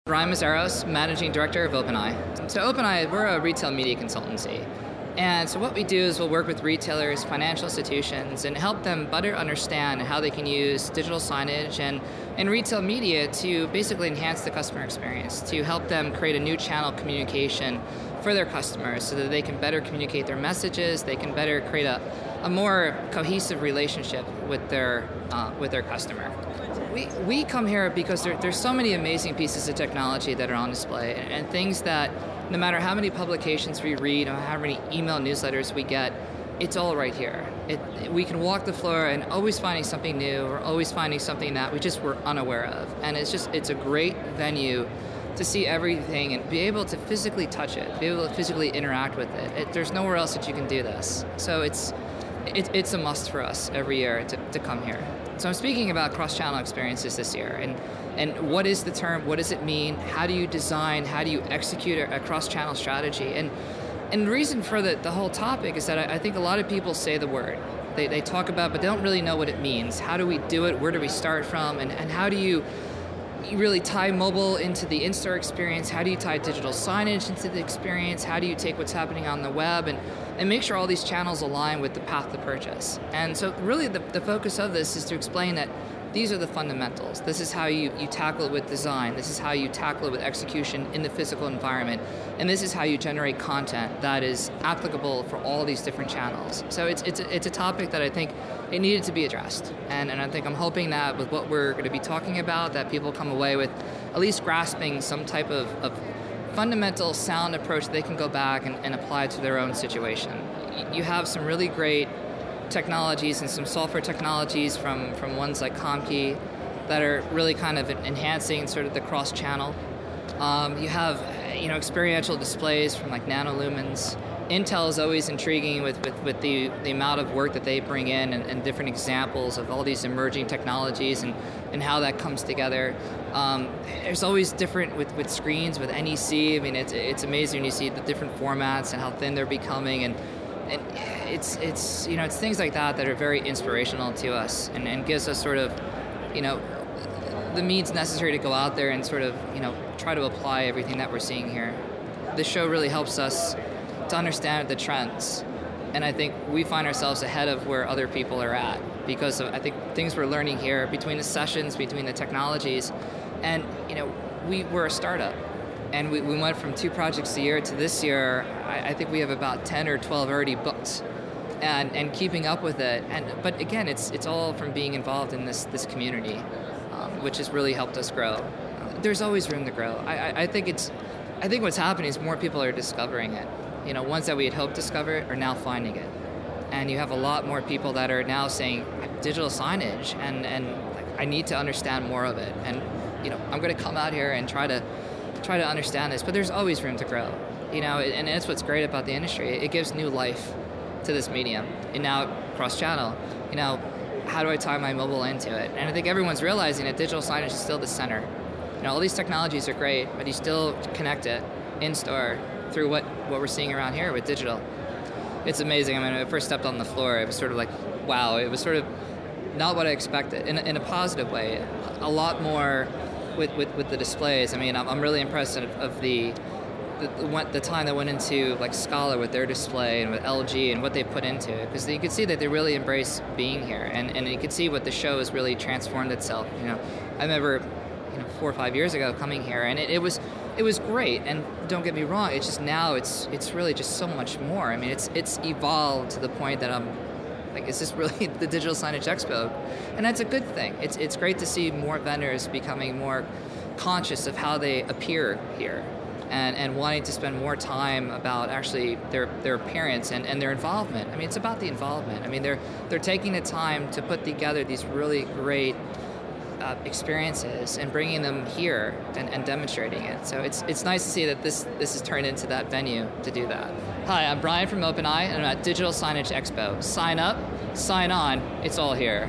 Bryan Meszaros, Managing Director of OpenEye. So OpenEye, we're a retail media consultancy. And so what we do is we'll work with retailers, financial institutions, and help them better understand how they can use digital signage and retail media to basically enhance the customer experience, to help them create a new channel of communication for their customers so that they can better communicate their messages, they can better create a more cohesive relationship with their customer. We come here because there's so many amazing pieces of technology that are on display and things that no matter how many publications we read or how many email newsletters we get, it's all right here. We can walk the floor and always finding something new or always finding something that we just were unaware of. And it's a great venue to see everything and be able to physically touch it, be able to physically interact with it. There's nowhere else that you can do this. So it's a must for us every year to come here. So I'm speaking about cross-channel experiences this year, and what is the term, what does it mean, how do you design, how do you execute a cross-channel strategy? And the reason for the whole topic is that I think a lot of people say the word. They talk about, but they don't really know what it means. How do we do it, where do we start from, and how do you really tie mobile into the in-store experience? How do you tie digital signage into the experience? How do you take what's happening on the web and make sure all these channels align with the path to purchase? And so really the focus of this is to explain that these are the fundamentals. This is how you tackle it with design. This is how you tackle it with execution in the physical environment. And this is how you generate content that is applicable for all these different channels. So it's a topic that I think it needed to be addressed. And I think I'm hoping that with what we're going to be talking about, that people come away with at least grasping some type of fundamental sound approach that they can go back and apply to their own situation. You have some really great technologies and some software technologies from ones like ComKey that are really kind of enhancing sort of the cross-channel. You have experiential displays from like nanolumens. Intel is always intriguing with the amount of work that they bring in and different examples of all these emerging technologies and how that comes together. There's always different with screens, with NEC. I mean, it's amazing when you see the different formats and how thin they're becoming, and it's things like that are very inspirational to us and gives us sort of the means necessary to go out there and sort of try to apply everything that we're seeing here. This show really helps us to understand the trends, and I think we find ourselves ahead of where other people are at because of, I think, things we're learning here between the sessions, between the technologies, and we're a startup. And we went from 2 projects a year to this year, I think we have about 10 or 12 already booked and keeping up with it. But again, it's all from being involved in this community, which has really helped us grow. There's always room to grow. I think what's happening is more people are discovering it. Ones that we had hoped to discover it are now finding it. And you have a lot more people that are now saying digital signage and like, I need to understand more of it. And I'm going to come out here and try to understand this, but there's always room to grow, and that's what's great about the industry. It gives new life to this medium, and now cross-channel, how do I tie my mobile into it? And I think everyone's realizing that digital signage is still the center. All these technologies are great, but you still connect it in-store through what we're seeing around here with digital. It's amazing. I mean, when I first stepped on the floor, it was sort of like, wow, it was sort of not what I expected, in a positive way. A lot more with the displays. I mean, I'm really impressed of the time that went into like Scala with their display and with LG and what they put into it, because you could see that they really embrace being here, and you could see what the show has really transformed itself. I remember 4 or 5 years ago coming here, and it was great. And don't get me wrong, it's just now it's really just so much more. I mean, it's evolved to the point that I'm like, is this really the Digital Signage Expo? And that's a good thing. It's great to see more vendors becoming more conscious of how they appear here and wanting to spend more time about actually their appearance and their involvement. I mean, it's about the involvement. I mean, they're taking the time to put together these really great experiences and bringing them here and demonstrating it. So it's nice to see that this has turned into that venue to do that. Hi, I'm Bryan from OpenEye, and I'm at Digital Signage Expo. Sign up, sign on, it's all here.